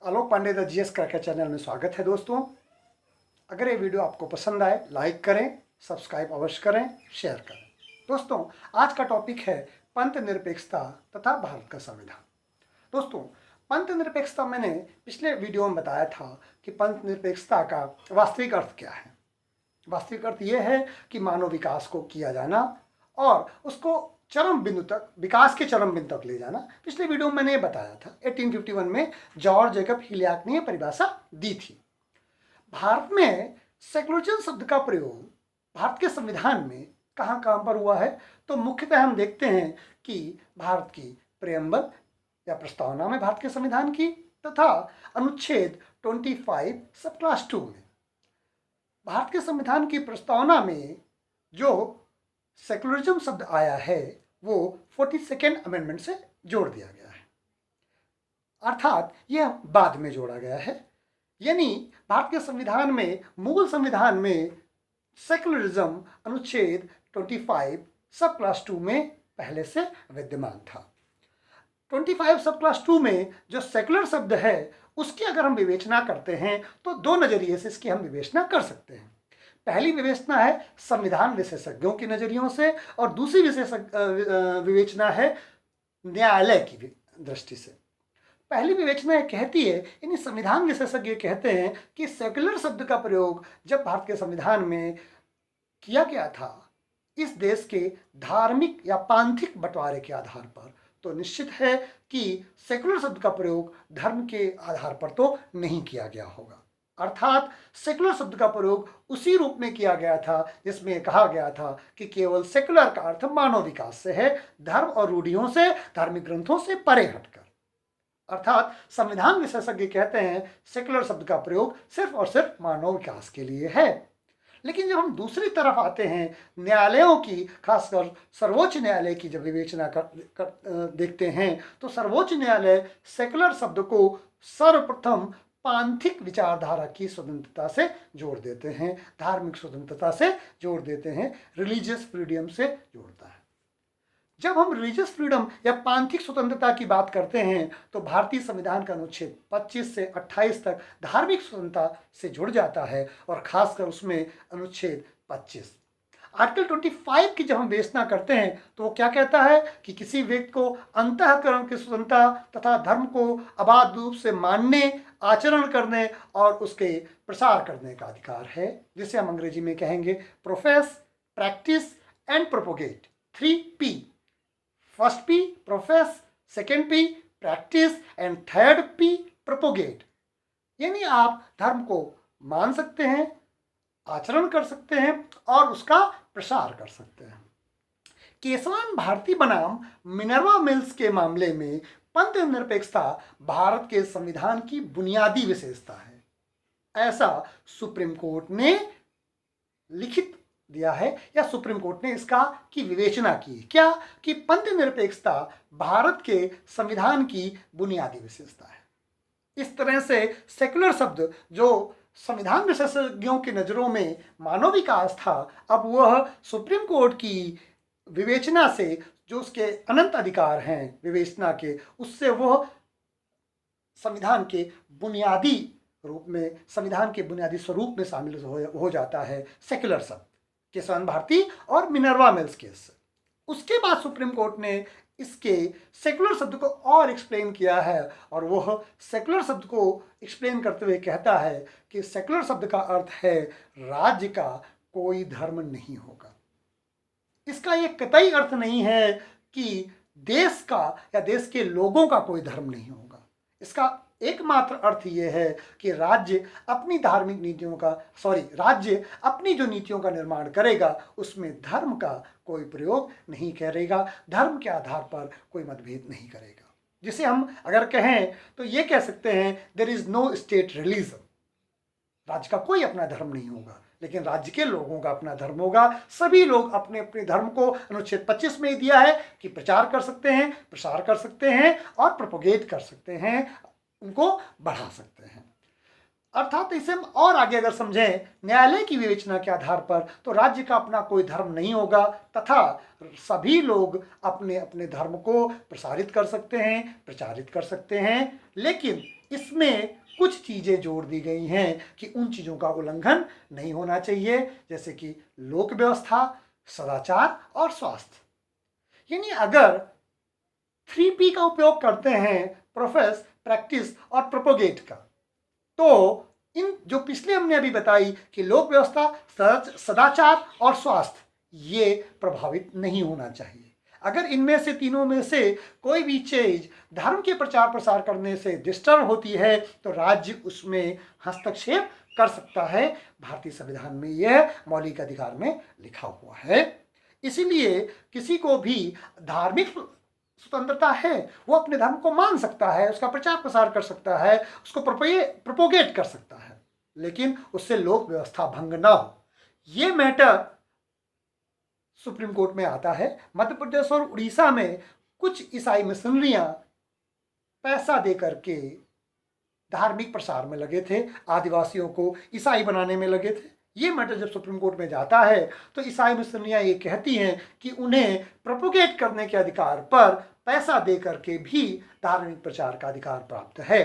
Alok Pandey the GS cracker channel में स्वागत है दोस्तों। अगर ये वीडियो आपको पसंद आए लाइक करें, सब्सक्राइब अवश्य करें, शेयर करें। दोस्तों आज का टॉपिक है पंथ निरपेक्षता तथा भारत का संविधान। दोस्तों पंथ निरपेक्षता मैंने पिछले वीडियो में बताया था कि पंथ निरपेक्षता का वास्तविक अर्थ क्या है। वास्तविक अर्थ ये है कि मानव विकास को किया जाना और उसको चरम बिंदु तक, विकास के चरम बिंदु तक ले जाना। पिछले वीडियो में मैंने ये बताया था 1851 में जॉर्ज जैकब हिलियाक ने परिभाषा दी थी। भारत में सेकुलरिज्म शब्द का प्रयोग भारत के संविधान में कहाँ कहाँ पर हुआ है, तो मुख्यतः हम देखते हैं कि भारत की प्रेम्बल या प्रस्तावना में भारत के संविधान की, तथा अनुच्छेद 25 सब क्लास 2 में भारत के संविधान की प्रस्तावना में जो सेकुलरिज्म शब्द आया है वो 42nd अमेंडमेंट से जोड़ दिया गया है, अर्थात यह बाद में जोड़ा गया है। यानी भारत के संविधान में, मूल संविधान में सेकुलरिज्म अनुच्छेद 25 सब क्लास 2 में पहले से विद्यमान था। 25 सब क्लास 2 में जो सेकुलर शब्द है उसकी अगर हम विवेचना करते हैं तो दो नजरिए से इसकी हम विवेचना कर सकते हैं। पहली विवेचना है संविधान विशेषज्ञों के नजरियों से और दूसरी विवेचना है न्यायालय की दृष्टि से। पहली विवेचना कहती है, यानी संविधान विशेषज्ञ कहते हैं कि सेकुलर शब्द का प्रयोग जब भारत के संविधान में किया गया था इस देश के धार्मिक या पांथिक बंटवारे के आधार पर, तो निश्चित है कि सेकुलर शब्द का प्रयोग धर्म के आधार पर तो नहीं किया गया होगा। अर्थात सेकुलर शब्द का प्रयोग उसी रूप में किया गया था जिसमें कहा गया था कि केवल सेकुलर का अर्थ मानव विकास से है, धर्म और रूढ़ियों से, धार्मिक ग्रंथों से परे हटकर। अर्थात संविधान विशेषज्ञ कहते हैं सेकुलर शब्द का प्रयोग सिर्फ और सिर्फ मानव विकास के लिए है। लेकिन जब हम दूसरी तरफ आते हैं, न्यायालयों की, खासकर सर्वोच्च न्यायालय की जब विवेचना देखते हैं तो सर्वोच्च न्यायालय सेकुलर शब्द को सर्वप्रथम पांथिक विचारधारा की स्वतंत्रता से जोड़ देते हैं, धार्मिक स्वतंत्रता से जोड़ देते हैं, रिलीजियस फ्रीडम से जोड़ता है। जब हम रिलीजियस फ्रीडम या पांथिक स्वतंत्रता की बात करते हैं तो भारतीय संविधान का अनुच्छेद 25 से 28 तक धार्मिक स्वतंत्रता से जुड़ जाता है और खासकर उसमें अनुच्छेद 25 आर्टिकल 25 की जब हम विवेचना करते हैं तो वो क्या कहता है कि किसी व्यक्ति को अंतःकरण की स्वतंत्रता तथा धर्म को अबाध रूप से मानने, आचरण करने और उसके प्रसार करने का अधिकार है, जिसे हम अंग्रेजी में कहेंगे profess, practice and propagate. 3P, first P profess, second P practice and third P propagate. यानी आप धर्म को मान सकते हैं, आचरण कर सकते हैं और उसका प्रसार कर सकते हैं। केशवान भारती बनाम मिनर्वा मिल्स के मामले में पंथ निरपेक्षता भारत के संविधान की बुनियादी विशेषता है, ऐसा सुप्रीम कोर्ट ने लिखित दिया है या सुप्रीम कोर्ट ने इसका की विवेचना की। क्या कि पंथ निरपेक्षता भारत के संविधान की बुनियादी विशेषता है। इस तरह से सेकुलर शब्द जो संविधान विशेषज्ञों की नज़रों में मानव विकास था, अब वह सुप्रीम कोर्ट की विवेचना से जो उसके अनंत अधिकार हैं विवेचना के, उससे वह संविधान के बुनियादी रूप में, संविधान के बुनियादी स्वरूप में शामिल हो जाता है सेकुलर शब्द, केशवान भारती और मिनर्वा मिल्स केस। उसके बाद सुप्रीम कोर्ट ने इसके सेकुलर शब्द को और एक्सप्लेन किया है और वह सेकुलर शब्द को एक्सप्लेन करते हुए कहता है कि सेकुलर शब्द का अर्थ है राज्य का कोई धर्म नहीं होगा। इसका ये कतई अर्थ नहीं है कि देश का या देश के लोगों का कोई धर्म नहीं होगा। इसका एकमात्र अर्थ ये है कि राज्य अपनी धार्मिक नीतियों का, राज्य अपनी जो नीतियों का निर्माण करेगा उसमें धर्म का कोई प्रयोग नहीं करेगा, धर्म के आधार पर कोई मतभेद नहीं करेगा। जिसे हम अगर कहें तो ये कह सकते हैं there is no state religion. राज्य का कोई अपना धर्म नहीं होगा, लेकिन राज्य के लोगों का अपना धर्म होगा। सभी लोग अपने अपने धर्म को अनुच्छेद 25 में दिया है कि प्रचार कर सकते हैं, प्रसार कर सकते हैं और प्रोपोगेट कर सकते हैं, उनको बढ़ा सकते हैं। अर्थात इसे हम और आगे अगर समझें न्यायालय की विवेचना के आधार पर, तो राज्य का अपना कोई धर्म नहीं होगा तथा सभी लोग अपने अपने धर्म को प्रसारित कर सकते हैं, प्रचारित कर सकते हैं, लेकिन इसमें कुछ चीज़ें जोड़ दी गई हैं कि उन चीज़ों का उल्लंघन नहीं होना चाहिए, जैसे कि लोक व्यवस्था, सदाचार और स्वास्थ्य। यानी अगर 3P का उपयोग करते हैं, प्रोफेस, प्रैक्टिस और प्रोपोगेट का, तो इन जो पिछले हमने अभी बताई कि लोक व्यवस्था, सदाचार और स्वास्थ्य, ये प्रभावित नहीं होना चाहिए। अगर इनमें से तीनों में से कोई भी चीज धर्म के प्रचार प्रसार करने से डिस्टर्ब होती है तो राज्य उसमें हस्तक्षेप कर सकता है। भारतीय संविधान में यह मौलिक अधिकार में लिखा हुआ है। इसीलिए किसी को भी धार्मिक स्वतंत्रता है, वो अपने धर्म को मान सकता है, उसका प्रचार प्रसार कर सकता है, उसको प्रोपोगेट कर सकता है, लेकिन उससे लोक व्यवस्था भंग ना हो। ये मैटर सुप्रीम कोर्ट में आता है। मध्य प्रदेश और उड़ीसा में कुछ ईसाई मिशनरियां पैसा दे करके धार्मिक प्रसार में लगे थे, आदिवासियों को ईसाई बनाने में लगे थे। ये मैटर जब सुप्रीम कोर्ट में जाता है तो ईसाई मिशनरियां ये कहती हैं कि उन्हें प्रोपोगेट करने के अधिकार पर पैसा दे करके भी धार्मिक प्रचार का अधिकार प्राप्त है।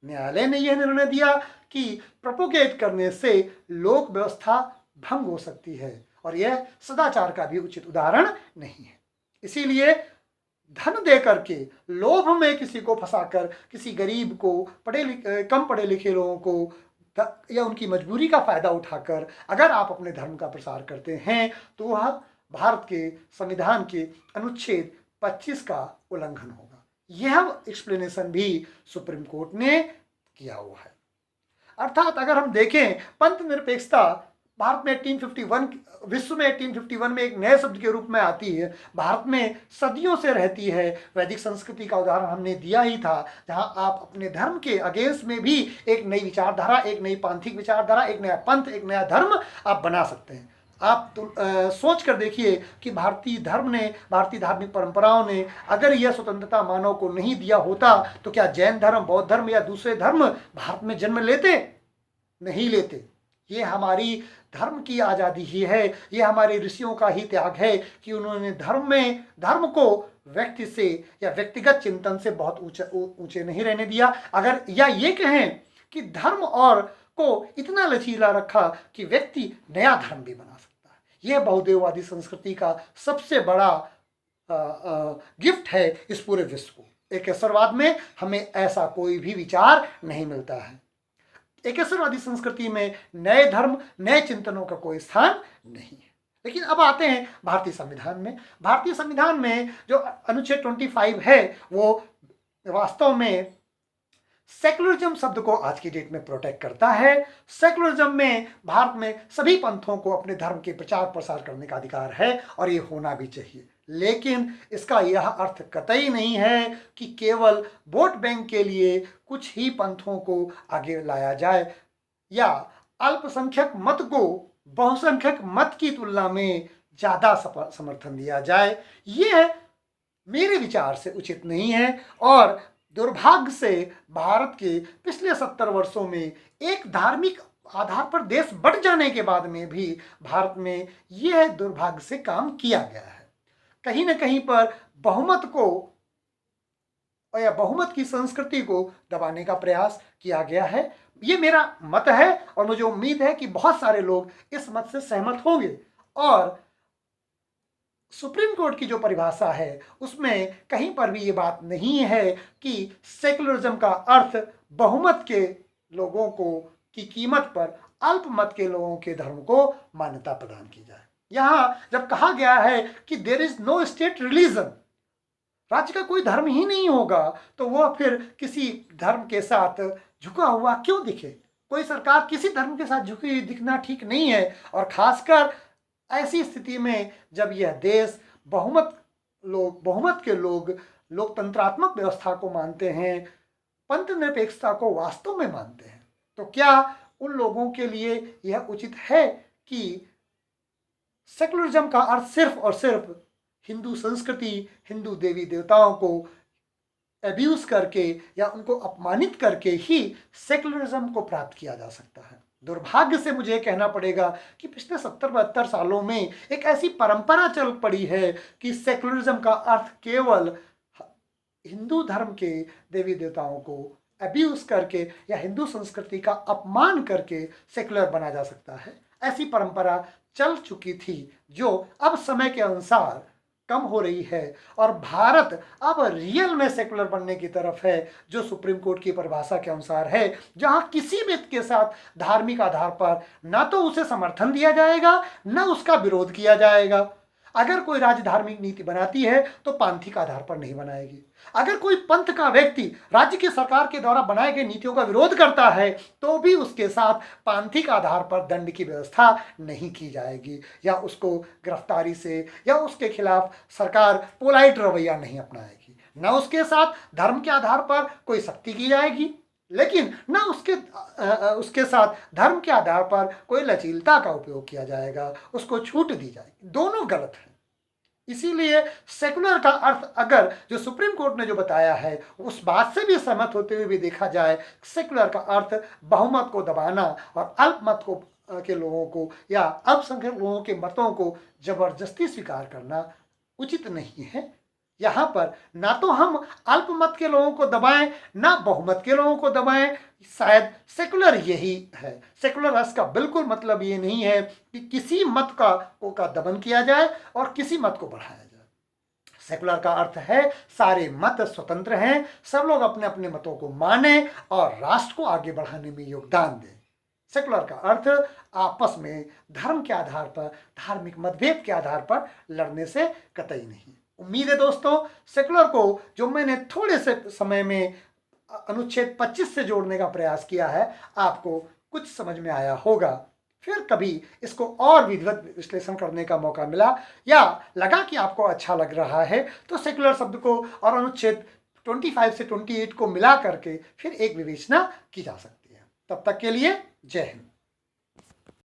न्यायालय ने यह निर्णय दिया कि प्रोपोगेट करने से लोक व्यवस्था भंग हो सकती है और यह सदाचार का भी उचित उदाहरण नहीं है। इसीलिए धन दे करके, लोभ में किसी को फंसाकर, किसी गरीब को, कम पढ़े लिखे लोगों को या उनकी मजबूरी का फायदा उठाकर अगर आप अपने धर्म का प्रसार करते हैं तो वह भारत के संविधान के अनुच्छेद 25 का उल्लंघन होगा। यह एक्सप्लेनेशन भी सुप्रीम कोर्ट ने किया हुआ है। अर्थात अगर हम देखें, पंथ निरपेक्षता भारत में 1851, विश्व में 1851 में एक नए शब्द के रूप में आती है, भारत में सदियों से रहती है। वैदिक संस्कृति का उदाहरण हमने दिया ही था, जहां आप अपने धर्म के अगेंस्ट में भी एक नई विचारधारा, एक नई पांथिक विचारधारा, एक नया पंथ, एक नया धर्म आप बना सकते हैं। आप सोच कर देखिए कि भारतीय धर्म ने, भारतीय धार्मिक परंपराओं ने अगर यह स्वतंत्रता मानव को नहीं दिया होता तो क्या जैन धर्म, बौद्ध धर्म या दूसरे धर्म भारत में जन्म लेते? नहीं लेते। ये हमारी धर्म की आज़ादी ही है, ये हमारे ऋषियों का ही त्याग है कि उन्होंने धर्म को व्यक्ति से या व्यक्तिगत चिंतन से बहुत ऊंचे नहीं रहने दिया। अगर या ये कहें कि धर्म और को इतना लचीला रखा कि व्यक्ति नया धर्म भी बना सकता है। यह बहुदेववादी संस्कृति का सबसे बड़ा गिफ्ट है इस पूरे विश्व को। एकेश्वरवाद में हमें ऐसा कोई भी विचार नहीं मिलता है। एकेश्वरवादी संस्कृति में नए धर्म, नए चिंतनों का कोई स्थान नहीं है। लेकिन अब आते हैं भारतीय संविधान में। भारतीय संविधान में जो अनुच्छेद 25 है वो वास्तव में सेकुलरिज्म शब्द को आज की डेट में प्रोटेक्ट करता है। सेकुलरिज्म में भारत में सभी पंथों को अपने धर्म के प्रचार प्रसार करने का अधिकार है और ये होना भी चाहिए। लेकिन इसका यह अर्थ कतई नहीं है कि केवल वोट बैंक के लिए कुछ ही पंथों को आगे लाया जाए या अल्पसंख्यक मत को बहुसंख्यक मत की तुलना में ज़्यादा समर्थन दिया जाए। यह मेरे विचार से उचित नहीं है और दुर्भाग्य से भारत के पिछले 70 वर्षों में एक धार्मिक आधार पर देश बढ़ जाने के बाद में भी भारत में यह दुर्भाग्य से काम किया गया है। कहीं न कहीं पर बहुमत को या बहुमत की संस्कृति को दबाने का प्रयास किया गया है। ये मेरा मत है और मुझे उम्मीद है कि बहुत सारे लोग इस मत से सहमत होंगे। और सुप्रीम कोर्ट की जो परिभाषा है उसमें कहीं पर भी ये बात नहीं है कि सेकुलरिज्म का अर्थ बहुमत के लोगों को की कीमत पर अल्पमत के लोगों के धर्म को मान्यता प्रदान की जाए। यहाँ जब कहा गया है कि there is no state religion, राज्य का कोई धर्म ही नहीं होगा, तो वह फिर किसी धर्म के साथ झुका हुआ क्यों दिखे? कोई सरकार किसी धर्म के साथ झुकी हुई दिखना ठीक नहीं है। और खासकर ऐसी स्थिति में जब यह देश बहुमत के लोग लोकतंत्रात्मक व्यवस्था को मानते हैं, पंथ निरपेक्षता को वास्तव में मानते हैं, तो क्या उन लोगों के लिए यह उचित है कि सेकुलरिज्म का अर्थ सिर्फ और सिर्फ हिंदू संस्कृति, हिंदू देवी देवताओं को एब्यूज करके या उनको अपमानित करके ही सेकुलरिज्म को प्राप्त किया जा सकता है? दुर्भाग्य से मुझे कहना पड़ेगा कि पिछले 70-72 सालों में एक ऐसी परंपरा चल पड़ी है कि सेकुलरिज्म का अर्थ केवल हिंदू धर्म के देवी देवताओं को अब्यूज करके या हिंदू संस्कृति का अपमान करके सेकुलर बना जा सकता है। ऐसी परंपरा चल चुकी थी जो अब समय के अनुसार कम हो रही है और भारत अब रियल में सेकुलर बनने की तरफ है, जो सुप्रीम कोर्ट की परिभाषा के अनुसार है, जहां किसी व्यक्ति के साथ धार्मिक आधार पर ना तो उसे समर्थन दिया जाएगा ना उसका विरोध किया जाएगा। अगर कोई राज्य धार्मिक नीति बनाती है तो पांथिक आधार पर नहीं बनाएगी। अगर कोई पंथ का व्यक्ति राज्य की सरकार के द्वारा बनाए गए नीतियों का विरोध करता है तो भी उसके साथ पांथिक आधार पर दंड की व्यवस्था नहीं की जाएगी या उसको गिरफ्तारी से या उसके खिलाफ सरकार पोलाइट रवैया नहीं अपनाएगी। ना उसके साथ धर्म के आधार पर कोई सख्ती की जाएगी, लेकिन ना उसके साथ धर्म के आधार पर कोई लचीलता का उपयोग किया जाएगा, उसको छूट दी जाएगी। दोनों गलत है। इसीलिए सेकुलर का अर्थ अगर जो सुप्रीम कोर्ट ने जो बताया है उस बात से भी सहमत होते हुए भी देखा जाए, सेकुलर का अर्थ बहुमत को दबाना और अल्पमत को के लोगों को या अल्पसंख्यक लोगों के मतों को जबरदस्ती स्वीकार करना उचित नहीं है। यहाँ पर ना तो हम अल्पमत के लोगों को दबाएं ना बहुमत के लोगों को दबाएं। शायद सेकुलर यही है। सेकुलर अर्थ का बिल्कुल मतलब ये नहीं है कि किसी मत का दमन किया जाए और किसी मत को बढ़ाया जाए। सेकुलर का अर्थ है सारे मत स्वतंत्र हैं, सब लोग अपने अपने मतों को माने और राष्ट्र को आगे बढ़ाने में योगदान दें। सेकुलर का अर्थ आपस में धर्म के आधार पर, धार्मिक मतभेद के आधार पर लड़ने से कतई नहीं। उम्मीद है दोस्तों सेकुलर को जो मैंने थोड़े से समय में अनुच्छेद 25 से जोड़ने का प्रयास किया है आपको कुछ समझ में आया होगा। फिर कभी इसको और विधिवत विश्लेषण करने का मौका मिला या लगा कि आपको अच्छा लग रहा है तो सेकुलर शब्द को और अनुच्छेद 25 से 28 को मिला करके फिर एक विवेचना की जा सकती है। तब तक के लिए जय हिंद।